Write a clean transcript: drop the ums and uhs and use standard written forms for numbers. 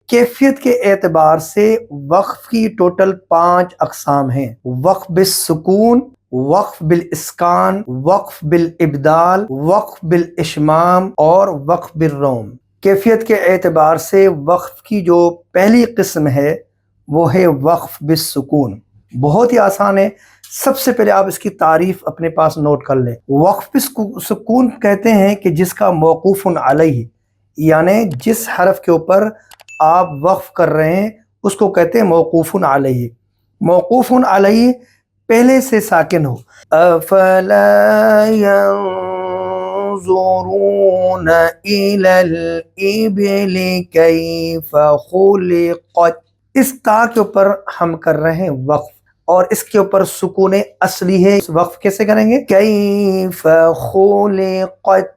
कैफियत के एतबार से वक्फ की टोटल 5 अक़साम हैं। वक्फ बिल सुकून, वक्फ बिल इस्कान, वक्फ बिल इब्दाल, वक्फ बिल इशमाम और वक्फ बिल रोम। कैफियत के एतबार से वक्फ की जो पहली किस्म है वो है वक्फ बिल सुकून। बहुत ही आसान है। सबसे पहले आप इसकी तारीफ अपने पास नोट कर लें। वक्फ बिल सुकून कहते हैं कि जिसका मौकूफ़ुन अलैहि, यानी जिस हरफ के ऊपर आप वक्फ कर रहे हैं उसको कहते हैं मौकूफ़ुन अलैहि। मौकूफ़ुन अलैहि पहले से साकिन हो। अफला यंज़ुरून इलल इबिली कैफ़ खुलिक़त, इस ता के ऊपर हम कर रहे हैं वक्फ और इसके ऊपर सुकून असली है। वक्फ कैसे करेंगे? कैफ़ खुलिक़त।